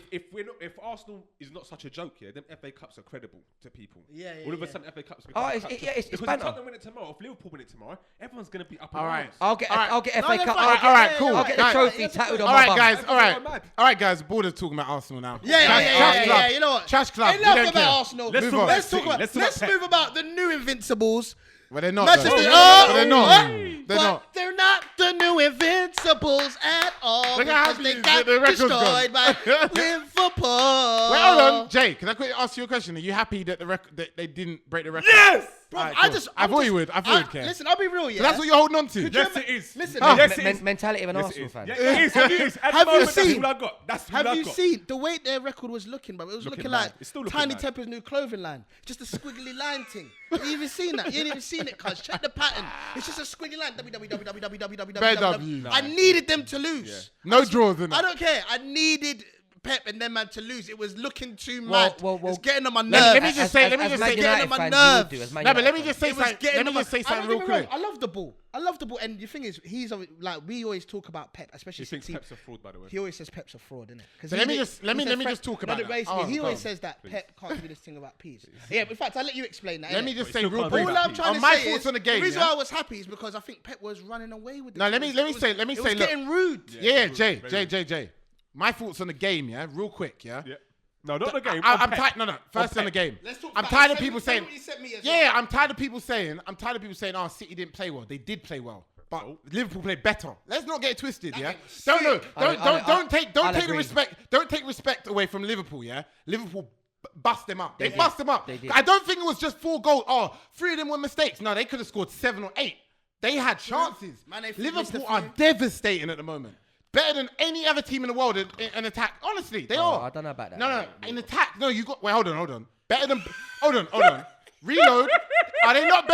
if Arsenal is not such a joke, yeah, then FA Cups are credible to people. Yeah, All of a yeah. sudden, FA Cups. Oh, become it's cups. Because banter. if Tottenham win it tomorrow, if Liverpool win it tomorrow, everyone's gonna be up in All right. arms. I'll get All right. I'll get No, FA they're Cup. fine. All right, cool. I'll get the Guys- trophy tattooed on All my right, bum. guys. All right, mad. all right, guys. Border's talking about Arsenal now. Yeah. You know what? Trash club. Enough We don't about care. Arsenal. Let's Move talk on. about Let's talk City. about. Let's talk Let's about move about the new Invincibles. Well, they're not. Manchester. though. Oh, They're not. what? They're But not. they're not the new Invincibles at all Look how because happy they he is. got The record's destroyed by gone. Liverpool. Wait, hold on, Jay. Can I quickly ask you a question? Are you happy that that they didn't break the record? Yes. Bro, Alright, I cool. just. I thought you would. I thought you'd care. Listen, I'll be real, yeah. So that's what you're holding on to. Could you Yes, ima- it is. Listen, Yes, it is. Mentality of an Yes, it Arsenal is. fan. Yeah, it is. It is. At the Have you moment, that's seen? all I got. That's all Have I you got. seen the way their record was looking, bro? It was looking Looking like mad. It's still looking Tiny mad. Tepper's new clothing line. Just a squiggly line thing. Have you even seen that? You ain't even seen it, cuz. Check the pattern. It's just a squiggly line. Bare W. I needed them to lose. No draws in I it. don't care. I needed Pep and them man to lose. It was looking too Well, mad. well, It's getting on my Let nerves. me just say. Let me as just Man say. getting United on my fans, you would nerves. do, as Man No, but let United me just fans. say something. Let me just say something real quick. I love the ball. I love the ball. And the thing is, he's like we always talk about Pep, especially He thinks since Pep's a fraud, by the way. he always says Pep's a fraud, innit? So let me just talk about that. Basically, Oh, he go always on. says that Pep can't do this thing about peace. Yeah, in fact, I'll let you explain that. Let innit? me just But say he still real can't quick. do All I'm trying On to my say thoughts is, on the game. reason yeah? why I was happy is because I think Pep was running away with it. No, let me say. It was Look, getting rude. yeah, very Jay. My thoughts on the game, yeah, real quick, yeah. Yeah. No, not the game. I'm on Pep. tired. No. First on Pep. the game. Let's talk I'm facts. tired of Say people what saying. you said me as Yeah, well. I'm tired of people saying. Oh, City didn't play well. They did play well, but Liverpool played better. Let's not get it twisted, yeah. game was sick. Don't take I'll the agree. respect. Don't take respect away from Liverpool, yeah. Liverpool bust them up. They did. bust them up. They did. I don't think it was just 4 goals. Oh, 3 of them were mistakes. No, they could have scored 7 or 8. They had chances. Man, they missed a Liverpool few. are devastating at the moment. Better than any other team in the world in attack. Honestly, they are. I don't know about that. No. In attack, no. You got. Wait, hold on. Better than. Hold on. Reload. Are they not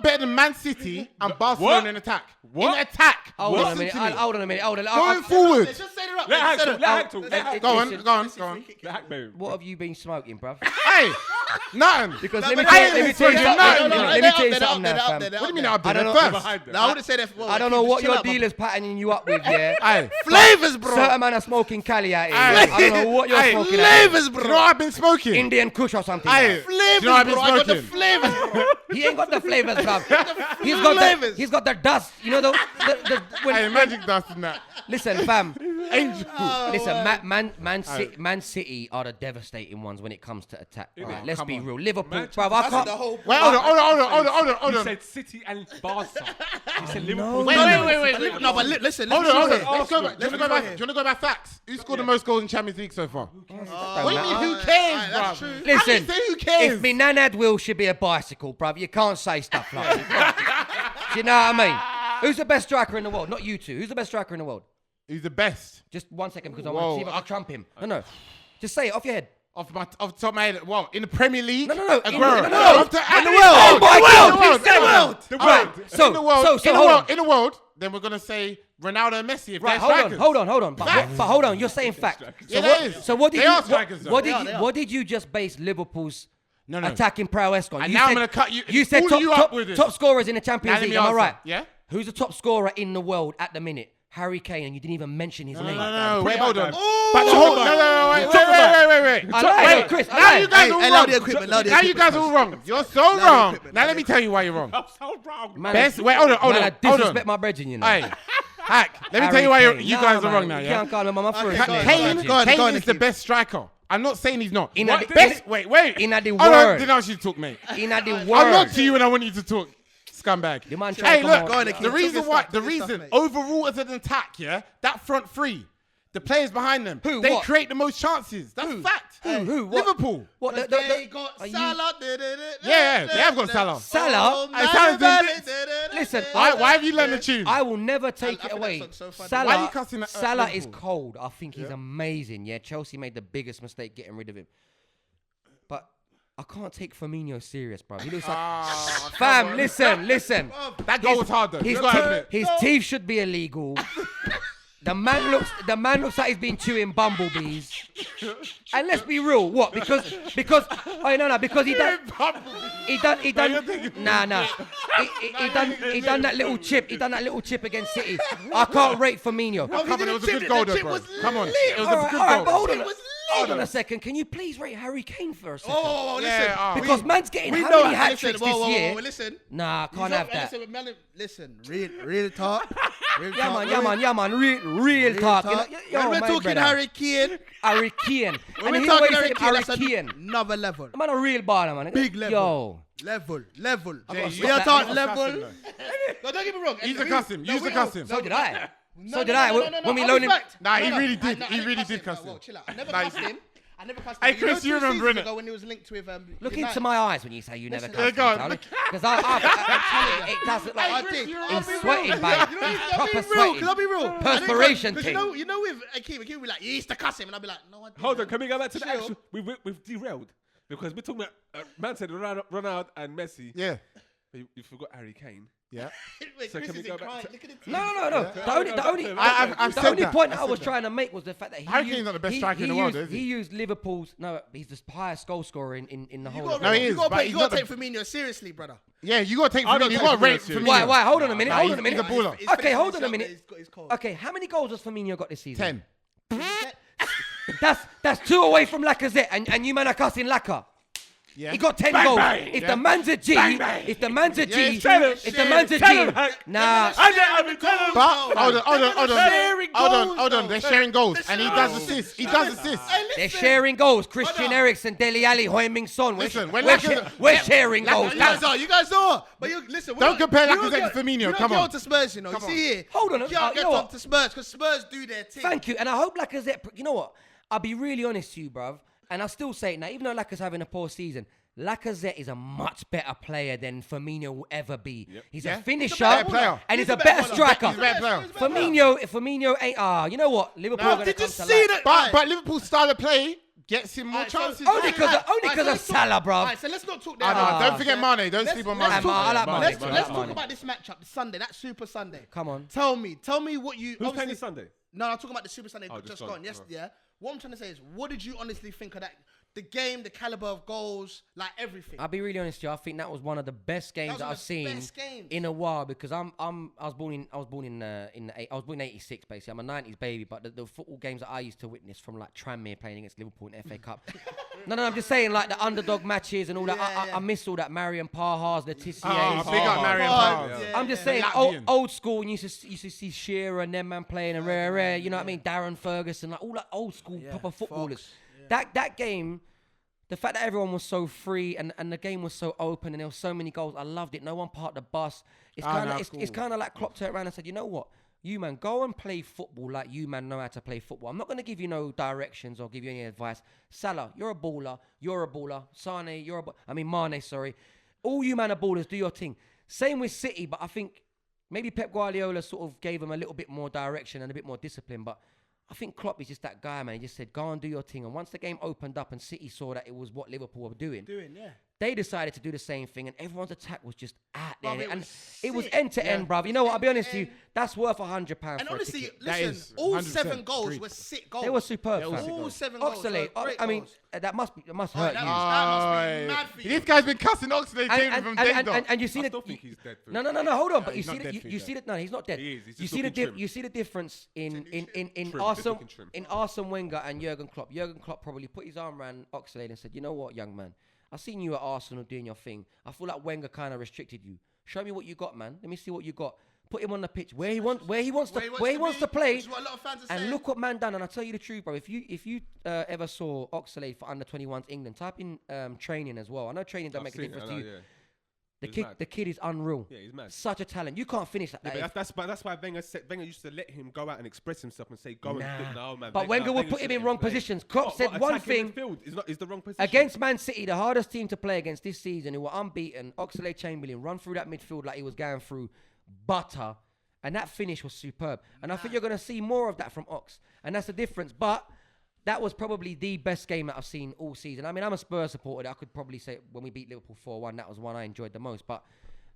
better than Man City and Barcelona What? in attack? What? In attack. Hold on a Listen minute. to me. Hold on a minute. Going forward. Let's just set it up. Let Haks Set talk. it Let up. Haks talk. Let Haks Go talk. on. Let Haks baby. What have you been smoking, bruv? Hey, nothing. Because No, let me but tell I you ain't something. smoking nothing. Let me tell you something now, fam. What do you mean I'll do I don't that know. first? Behind them. No, I wouldn't say that. I don't know what your dealer's patterning you up with, yeah. Hey, Flavors, bro. Certain man are smoking Cali out here. Aye. I don't know what you're Aye. smoking out here. Flavors, you know what bro. I've been smoking? Indian Kush or something. Hey, bruv. do you know what I've been Flavors, bro. I got the smoking? flavors, bro. He ain't got the flavors, bruv. Flavors. He's got the dust. You know the Hey, magic dust in that. Listen, fam. Angel. Listen, Man City are the devastating ones when it comes to attack. Right, let's be real. Liverpool, bro. I can't. Wait, hold on. He said City and Barca. He said No. Liverpool. Wait. No, but listen. Hold on. here. Let's go back. Do you want to go back facts? Who scored the most goals in Champions League so far? What do you mean, who cares, That's bro? true. Listen, who cares? if me nanad wheel should be a bicycle, bruv, you can't say stuff like that. Do you know what I mean? Who's the best striker in the world? Not you two. Who's the best striker in the world? Who's the best? Just 1 second, because I want to see if I can trump him. No. Just say it off your head. Off the top of my head, well, in the Premier League? No. Aguero. In the world. Oh my God. In In the world, then we're going to say Ronaldo and Messi if Right, they're strikers. hold on. But hold on, you're saying fact. Yeah, that is. So what did They you are strikers, though. what did you just base Liverpool's No. attacking prowess on? And You now I'm said- gonna cut you- You said pull you up with this. top scorers in the Now Champions let League. me Am I answer. right? Yeah? Who's the top scorer in the world at the minute? Harry Kane, and you didn't even mention his name. No, wait, hold on. Oh! But the whole, no, wait. I lied, Wait, Chris. I now lied. you guys are Hey, all loud wrong. the equipment, loud the Now you equipment. guys are all wrong. You're so the wrong. equipment, Now loud let me the tell you why you're wrong. I'm so wrong. Man, Best, wait, hold man, I on. disrespect my brethren, you know. Hey, Hack, let me Harry tell you why Kane. you Nah, guys are man, wrong now, you yeah? can't call him on my first Okay, name. go on, Kane is the Akeem. best striker. I'm not saying he's not. In What? a- Best, wait. in a the Hold on, word. didn't ask you to talk, mate. In the I'm world. not to you when I want you to talk, scumbag. The man Hey, trying to look, come Go on, out. Akeem. the Talk reason your why, stuff, the talk your stuff, reason mate. overall as an attack, yeah, that front three, the players behind them, Who, they what? create the most chances. That's fact. Who? What? Liverpool. What? They got are you- Salah. Yeah, they have got Salah. Salah? Hey, Salah's doing bits. Listen, Why have you learned the tune? I will never take I it think away. that song's so funny. Salah, Why are you cussing at Salah is Liverpool? cold. I think he's amazing. Yeah, Chelsea made the biggest mistake getting rid of him. But I can't take Firmino serious, bro. He looks like fam. Listen. That goal was hard though. His, You gotta admit it. his teeth should be illegal. The man looks like he's been chewing bumblebees. And let's be real, what? Because he done that little chip. He done that little chip against City. I can't rate Firmino. Come on, it was a good goal though, bro. Come on, it was a good But goal. hold on a second. Can you please rate Harry Kane for a second? Oh, listen. Yeah, Because man's getting We how know. many hat Listen, tricks this year? listen. Nah, can't have that. Listen, real talk. Yeah, man. Real talk. Talk. Yo, When we're my talking brother. Harry Kane, Harry Kane. when And we're he talking always Harry said Kane, that's Harry Kane. another level. The man a real baller, man. Big level. Yo. Level. Jay, We are that. talking You gotta level. cuss him, No, don't get me wrong. Use the cuss him. Use the cuss him. So did I. No, So did I. When we I'll loaned be him. fact. Nah, he No, really did. I He never really cussed did him. cuss Whoa, him. chill out. I never Nah, cussed him. I never cussed Hey, him. Chris, you remember, innit? Ago when he was linked with Look into my eyes when you say you never Listen, cussed go on. Because it does look like he's sweating, babe. He's proper sweating. Can I be real? Perspiration Because thing. you know with Akeem would be like, you used to cuss him. And I'd be like, no, I didn't. Hold on, can we go back to the Chill. actual? We've derailed because we're talking about man said Ronaldo and Messi. Yeah. But you forgot Harry Kane. Yeah. Wait, So Chris can we is go in back crying. to- Look at the teeth. No. I've The said only that. point I I said was that. trying to make was the fact that Harry Kane's not the best striker in the world, is he? He used Liverpool's. No, he's the highest goal scorer in the You whole. gotta, of No, he you is, gotta, but pay- he's you gotta not take Firmino seriously, brother. Yeah, you gotta take I don't Firmino. You take gotta rate Firmino Firmino. Why? Hold on a minute. Nah, Hold on a he's minute. a baller. He's Okay, finishing hold on a his minute. shot, he's cold. Okay, how many goals has Firmino got this season? 10. That's 2 away from Lacazette, and you man are cussing Lacazette. Yeah. He got 10 Bang, goals. bang. If Yeah. the man's a G, bang. if the man's a G, tell him, if the man's a tell G, him, Hank. nah. But hold on. They're sharing goals, and he does goals. assists. He does assists. They're sharing goals. Christian Eriksen, Dele Alli, Heung-min Son. Listen, when we're Lacazette- sharing goals. You guys are. But you listen. Don't compare Lacazette to Firmino, You don't come get on. on to Spurs, you know. You Come see here. Hold on, You you can't get know on what? to Spurs because Spurs do their thing. Thank you, and I hope Lacazette. You know what? I'll be really honest to you, bruv, and I'll still say it now. Even though Lacazette's having a poor season, Lacazette is a much better player than Firmino will ever be. He's Yeah. a finisher, He's a better player. and he's He's a a better better striker. He's a better player. Firmino ain't. You know what? Liverpool are going to Did you come to see life. that? But Liverpool's style of play gets him more Alright, so- chances. Only because of Salah, bruv. Alright, so let's not talk Ah, that. no, don't forget Mane. Don't sleep on Mane. I like Mane. Let's Mane. talk about this matchup, the Sunday, that Super Sunday. Come on. Tell me what you. Who's playing obviously- this Sunday? No, I'm talking about the Super Sunday Oh, just just gone. gone. Yes, Oh. yeah. What I'm trying to say is, what did you honestly think of that? the game, the caliber of goals, like everything. I'll be really honest with you. I think that was one of the best games that I've seen in a while because I was born in '86 basically. I'm a '90s baby, but the football games that I used to witness from like Tranmere playing against Liverpool in FA Cup. No, I'm just saying like the underdog matches and all that. I miss all that. Marion Parhas, the Tissiers. Big up Marion Parhas. I'm just saying old school. And you used to see Shearer and them man playing and rare. You know what I mean? Darren Ferguson, like all that old school proper footballers. That game, the fact that everyone was so free and the game was so open and there were so many goals, I loved it. No one parked the bus. It's kind of like Klopp turned around and said, you know what? You man, go and play football like you man know how to play football. I'm not going to give you no directions or give you any advice. Salah, you're a baller. You're a baller. Sane, Mane, sorry. All you man are ballers. Do your thing. Same with City, but I think maybe Pep Guardiola sort of gave them a little bit more direction and a bit more discipline, but I think Klopp is just that guy, man. He just said, go and do your thing. And once the game opened up and City saw that it was what Liverpool were doing, they decided to do the same thing. And everyone's attack was just out there. It was end to end, bruv. You know what? I'll be honest with you. That's worth £100 and for honestly, a ticket. listen, all 7 goals were sick goals. They were superb. All 7 goals. Oxlade, I mean, that must hurt you. That must be mad for you. This guy's been cussing Oxlade from day dot. And you see I the still think he's dead. no, hold on. But you he's not dead, see that. No, he's not dead. He is. He's You just see looking trim. you see the difference in Trim, Arsene looking trim. in Arsene Wenger and Jurgen Klopp. Jurgen Klopp probably put his arm around Oxlade and said, you know what, young man, I seen you at Arsenal doing your thing. I feel like Wenger kind of restricted you. Show me what you got, man. Let me see what you got. Put him on the pitch where he wants to play. Which is what a lot of fans are And saying. look what man done. And I tell you the truth, bro. If you ever saw Oxlade for under 21s England, type in training as well. I know training don't make a difference to you. The kid is unreal. Yeah, he's mad. Such a talent. You can't finish that. Yeah, but that's why Wenger used to let him go out and express himself and say, go and do no, man. But Wenger would put him in wrong positions. Klopp said one thing. Is the wrong position. Against Man City, the hardest team to play against this season, who were unbeaten, Oxlade-Chamberlain run through that midfield like he was going through butter. And that finish was superb. And I think you're going to see more of that from Ox. And that's the difference. But that was probably the best game that I've seen all season. I mean, I'm a Spurs supporter. I could probably say when we beat Liverpool 4-1, that was one I enjoyed the most. But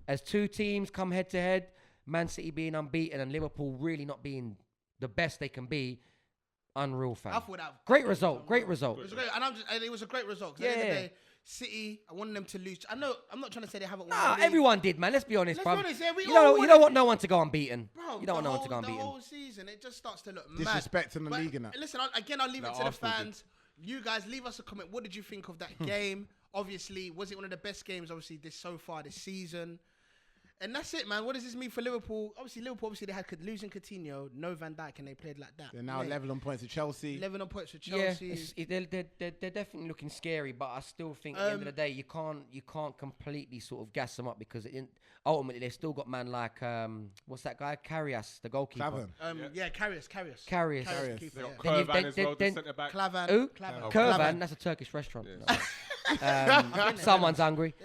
as two teams come head to head, Man City being unbeaten and Liverpool really not being the best they can be, unreal, fam. I thought that Great result. It was great, and it was a great result. 'Cause at the end of the day, City, I wanted them to lose. I know, I'm not trying to say they haven't won. Nah, everyone did, man. Let's be honest, Let's bro. be honest, yeah, You don't want no one to go unbeaten. Bro, you don't want no one to go unbeaten. The whole season, it just starts to look mad. Disrespect in the league and that. Listen, I'll leave it to the fans. You guys, leave us a comment. What did you think of that game? Obviously, was it one of the best games, obviously, this season? And that's it, man. What does this mean for Liverpool? Obviously, they had losing Coutinho, no Van Dijk, and they played like that. They're now level on points with Chelsea. 11 on points with Chelsea. Yeah, they're definitely looking scary, but I still think at the end of the day, you can't completely sort of gas them up because ultimately they've still got man like what's that guy? Karius, the goalkeeper. Karius. Karius. They got Kervan as well, the then- centre back. Klavan. Who? Klavan. Kervan, that's a Turkish restaurant. Someone's hungry.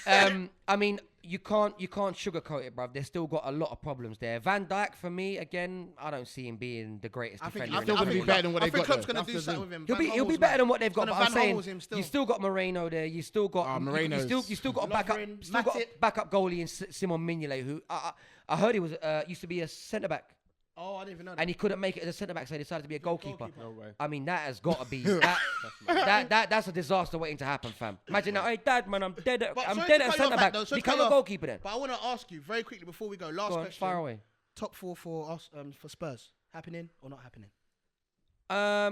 I mean, you can't sugarcoat it, bruv. They've still got a lot of problems there. Van Dijk, for me, again, I don't see him being the greatest defender. he's still going to be better than what they've got. I think Klopp's going to do something with him. He'll be better than what they've got. But I'm saying you you still got Moreno there. You still got you still got a backup goalie in Simon Mignolet, who I heard he was used to be a centre back. Oh, I didn't even know that. And he couldn't make it as a centre back, so he decided to be a goalkeeper. No way. I mean, that has got to be that's a disaster waiting to happen, fam. Imagine now, hey dad, man, I'm dead at centre back. Become a goalkeeper then. But I want to ask you very quickly before we go. Last question. Far away. Top 4 for us for Spurs, happening or not happening? I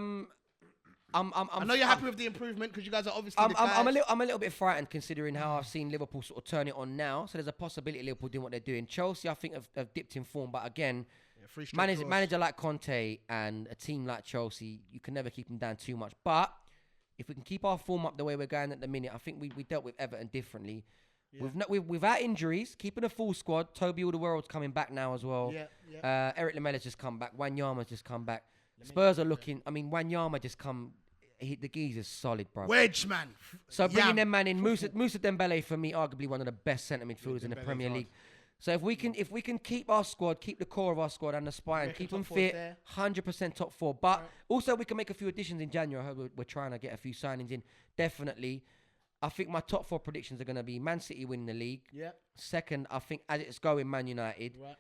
know you're happy with the improvement because you guys are obviously. I'm a little bit frightened considering how I've seen Liverpool sort of turn it on now. So there's a possibility Liverpool doing what they're doing. Chelsea, I think, have dipped in form, but again, manager like Conte and a team like Chelsea, you can never keep them down too much. But if we can keep our form up the way we're going at the minute, I think we dealt with Everton differently. Yeah. Without injuries, keeping a full squad. Toby Alderweireld's coming back now as well. Eric Lamella's just come back. Wanyama's just come back. Spurs are looking. I mean, Wanyama just come. The geezer's solid, bro. Wedge, man. So bringing them man in, Moussa Dembele for me, arguably one of the best centre midfielders in the Premier League. So if we can keep our squad, keep the core of our squad and the spine, keep them fit, 100% top 4. But also we can make a few additions in January. I heard we're trying to get a few signings in. Definitely. I think my top 4 predictions are going to be Man City winning the league. Yeah. Second, I think as it's going, Man United. Right.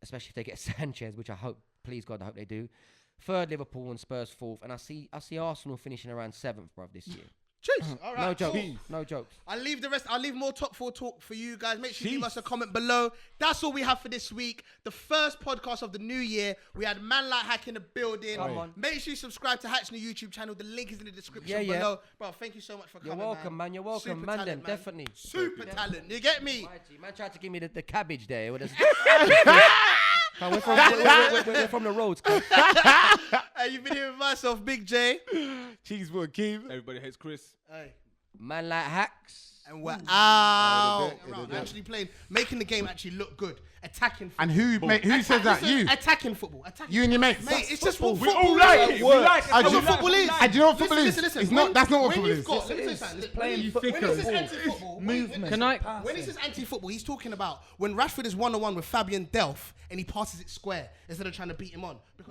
Especially if they get Sanchez, which I hope, please God, I hope they do. Third, Liverpool and Spurs 4th. And I see Arsenal finishing around 7th, bruv, this year. Cheers. All right. No jokes. Cool. No jokes. I'll leave more top 4 talk for you guys. Make sure you leave us a comment below. That's all we have for this week. The first podcast of the new year. We had Man Like Hack in the building. Come on. Make sure you subscribe to Hack's new YouTube channel. The link is in the description Yeah, yeah. below. Bro, thank you so much for coming, You're welcome, man. You're welcome, Super man. talent, Then definitely. Super talent. You get me? Man tried to give me the cabbage there. We're from the roads. Cuz. You've been here with myself, Big J. Cheekysport Akeem. Everybody hates Chris. Hey. Man like Haks. And we're out. in a bit. Actually playing, making the game actually look good. Attacking football. And who says that? Listen, You. Attacking football. Attacking. You and your mates. Mate, it's just what We football all like is. it. We like it. I That's do- what football is. And do you know what football is? Listen. It's not. That's not what football is. Let me tell you something. playing When thicker he says ball. anti-football, Movement. when Can I- he says anti-football, he's talking about when Rashford is 1-on-1 with Fabian Delph and he passes it square instead of trying to beat him on. Because